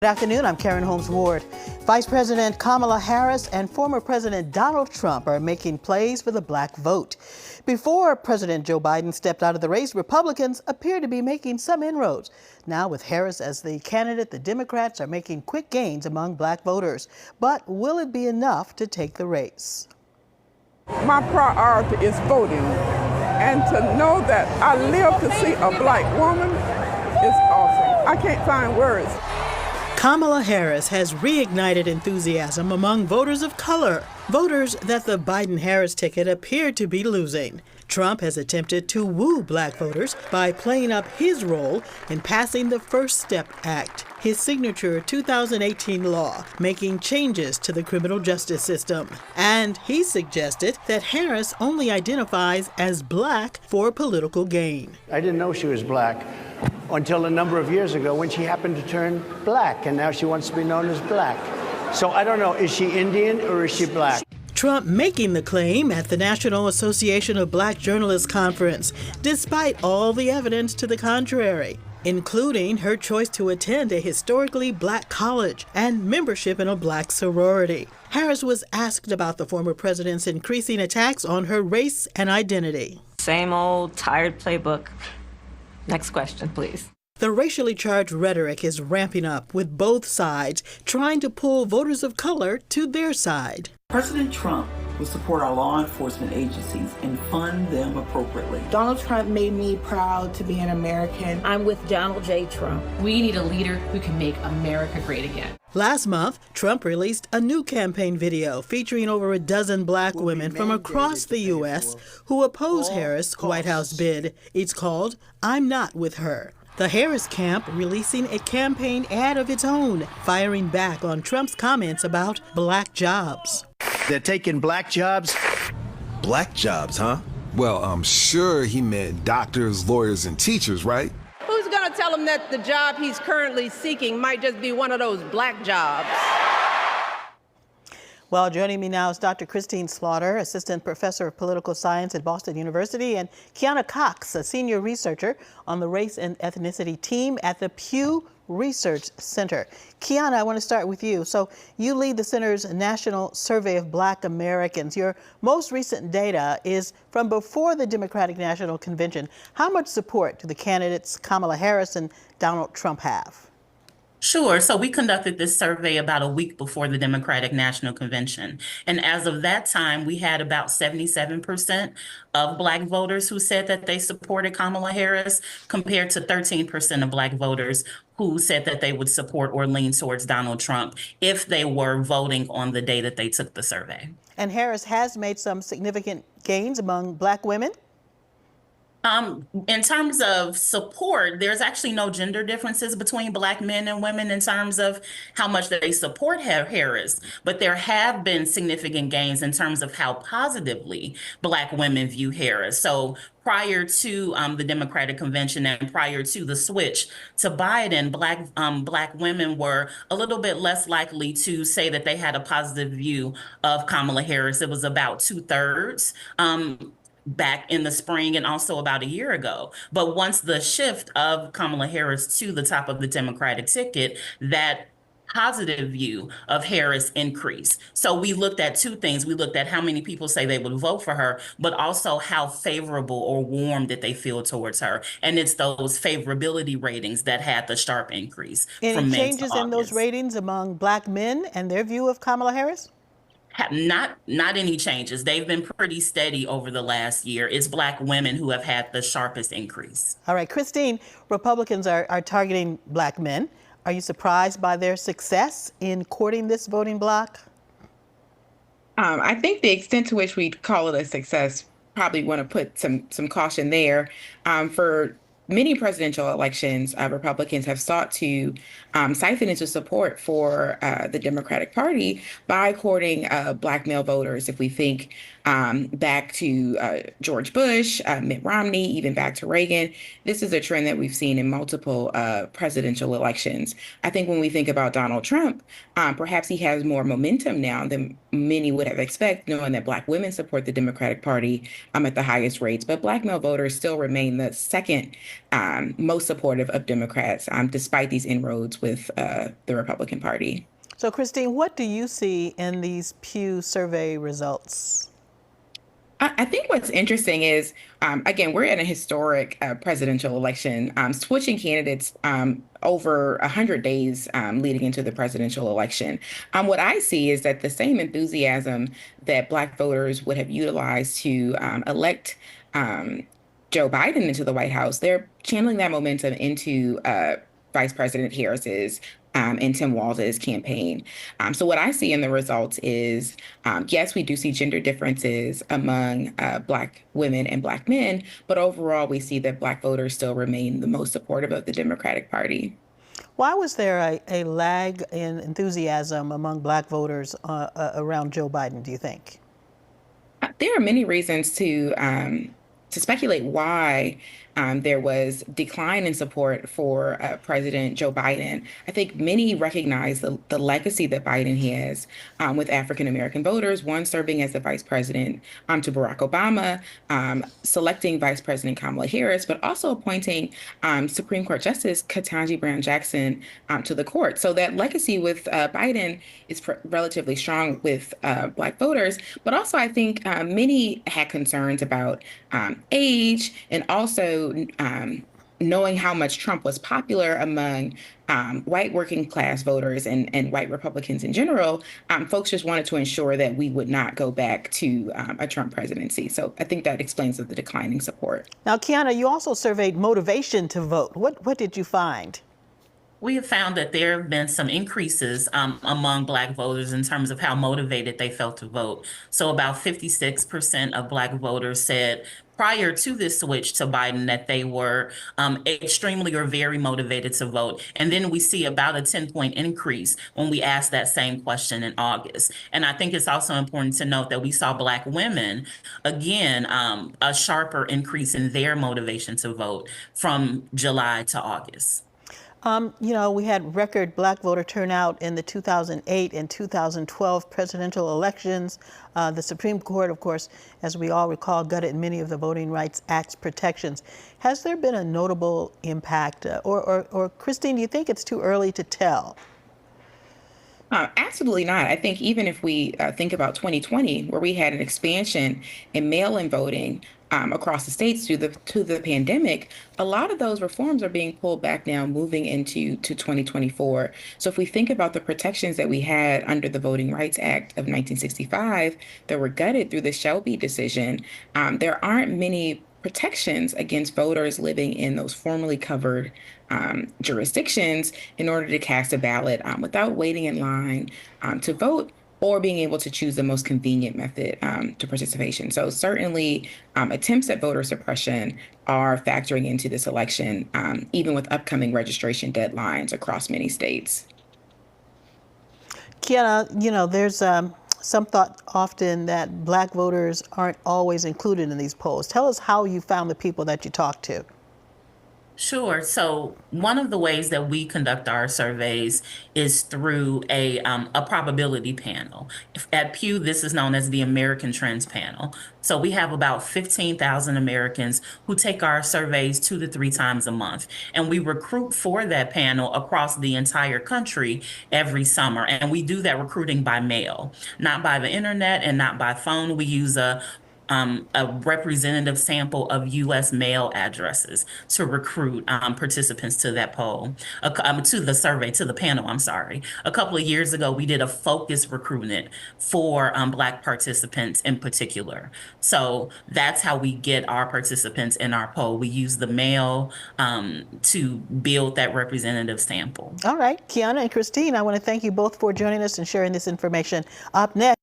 Good afternoon, I'm Karen Holmes Ward. Vice President Kamala Harris and former President Donald Trump are making plays for the black vote. Before President Joe Biden stepped out of the race, Republicans appeared to be making some inroads. Now with Harris as the candidate, the Democrats are making quick gains among black voters. But will it be enough to take the race? My priority is voting, and to know that I live to see a black woman is awesome. I can't find words. Kamala Harris has reignited enthusiasm among voters of color, voters that the Biden-Harris ticket appeared to be losing. Trump has attempted to woo black voters by playing up his role in passing the First Step Act, his signature 2018 law making changes to the criminal justice system. And he suggested that Harris only identifies as black for political gain. I didn't know she was black until a number of years ago when she happened to turn black, and now she wants to be known as black. So I don't know, is she Indian or is she black? Trump making the claim at the National Association of Black Journalists Conference, despite all the evidence to the contrary, including her choice to attend a historically black college and membership in a black sorority. Harris was asked about the former president's increasing attacks on her race and identity. Same old tired playbook. Next question, please. The racially charged rhetoric is ramping up, with both sides trying to pull voters of color to their side. President Trump will support our law enforcement agencies and fund them appropriately. Donald Trump made me proud to be an American. I'm with Donald J. Trump. We need a leader who can make America great again. Last month, Trump released a new campaign video featuring over a dozen black women from across the U.S. who oppose Harris' White House bid. It's called I'm Not With Her. The Harris camp releasing a campaign ad of its own, firing back on Trump's comments about black jobs. They're taking black jobs? Black jobs, huh? Well, I'm sure he meant doctors, lawyers, and teachers, right? Who's going to tell him that the job he's currently seeking might just be one of those black jobs? Well, joining me now is Dr. Christine Slaughter, Assistant Professor of Political Science at Boston University, and Kiana Cox, a senior researcher on the Race and Ethnicity team at the Pew Research Center. Kiana, I want to start with you. So you lead the center's National Survey of Black Americans. Your most recent data is from before the Democratic National Convention. How much support do the candidates Kamala Harris and Donald Trump have? Sure. So we conducted this survey about a week before the Democratic National Convention. And as of that time, we had about 77% of black voters who said that they supported Kamala Harris, compared to 13% of black voters who said that they would support or lean towards Donald Trump if they were voting on the day that they took the survey. And Harris has made some significant gains among black women. In terms of support, there's actually no gender differences between black men and women in terms of how much they support Harris, but there have been significant gains in terms of how positively black women view Harris. So prior to the Democratic Convention and prior to the switch to Biden, black women were a little bit less likely to say that they had a positive view of Kamala Harris. It was about 2/3. Back in the spring and also about a year ago. But once the shift of Kamala Harris to the top of the Democratic ticket, that positive view of Harris increased. So we looked at two things. We looked at how many people say they would vote for her, but also how favorable or warm that they feel towards her. And it's those favorability ratings that had the sharp increase. Any changes in those ratings among black men and their view of Kamala Harris? Not any changes. They've been pretty steady over the last year. It's black women who have had the sharpest increase. All right, Christine, Republicans are targeting black men. Are you surprised by their success in courting this voting bloc? I think the extent to which we call it a success, probably want to put some caution there. For many presidential elections, Republicans have sought to siphon into support for the Democratic Party by courting black male voters. If we think back to George Bush, Mitt Romney, even back to Reagan. This is a trend that we've seen in multiple presidential elections. I think when we think about Donald Trump, perhaps he has more momentum now than many would have expected, knowing that Black women support the Democratic Party at the highest rates. But Black male voters still remain the second most supportive of Democrats, despite these inroads with the Republican Party. So, Christine, what do you see in these Pew survey results? I think what's interesting is, again, we're in a historic presidential election, switching candidates over 100 days leading into the presidential election. What I see is that the same enthusiasm that Black voters would have utilized to elect Joe Biden into the White House, they're channeling that momentum into Vice President Harris's and Tim Walz's campaign. So what I see in the results is, yes, we do see gender differences among Black women and Black men, but overall we see that Black voters still remain the most supportive of the Democratic Party. Why was there a lag in enthusiasm among Black voters around Joe Biden, do you think? There are many reasons to speculate why there was decline in support for President Joe Biden. I think many recognize the legacy that Biden has with African-American voters, one serving as the vice president to Barack Obama, selecting Vice President Kamala Harris, but also appointing Supreme Court Justice Ketanji Brown Jackson to the court. So that legacy with Biden is relatively strong with Black voters, but also I think many had concerns about age and also knowing how much Trump was popular among white working class voters and white Republicans in general. Folks just wanted to ensure that we would not go back to a Trump presidency. So I think that explains the declining support. Now, Kiana, you also surveyed motivation to vote. What did you find? We have found that there have been some increases among Black voters in terms of how motivated they felt to vote. So about 56% of Black voters said prior to this switch to Biden that they were extremely or very motivated to vote. And then we see about a 10-point increase when we asked that same question in August. And I think it's also important to note that we saw Black women, again, a sharper increase in their motivation to vote from July to August. You know, we had record Black voter turnout in the 2008 and 2012 presidential elections. The Supreme Court, of course, as we all recall, gutted many of the Voting Rights Act's protections. Has there been a notable impact? Or Christine, do you think it's too early to tell? Absolutely not. I think even if we think about 2020, where we had an expansion in mail-in voting across the states due to the pandemic, a lot of those reforms are being pulled back now moving into 2024. So if we think about the protections that we had under the Voting Rights Act of 1965 that were gutted through the Shelby decision, there aren't many protections against voters living in those formerly covered jurisdictions in order to cast a ballot without waiting in line to vote or being able to choose the most convenient method to participation. So certainly attempts at voter suppression are factoring into this election, even with upcoming registration deadlines across many states. Kiana, you know, there's some thought often that Black voters aren't always included in these polls. Tell us how you found the people that you talked to. Sure. So one of the ways that we conduct our surveys is through a probability panel. At Pew, this is known as the American Trends Panel. So we have about 15,000 Americans who take our surveys 2 to 3 times a month. And we recruit for that panel across the entire country every summer. And we do that recruiting by mail, not by the internet and not by phone. We use a representative sample of U.S. mail addresses to recruit participants to that poll, to the survey, to the panel, I'm sorry. A couple of years ago, we did a focused recruitment for Black participants in particular. So that's how we get our participants in our poll. We use the mail to build that representative sample. All right, Kiana and Christine, I want to thank you both for joining us and sharing this information. Up next.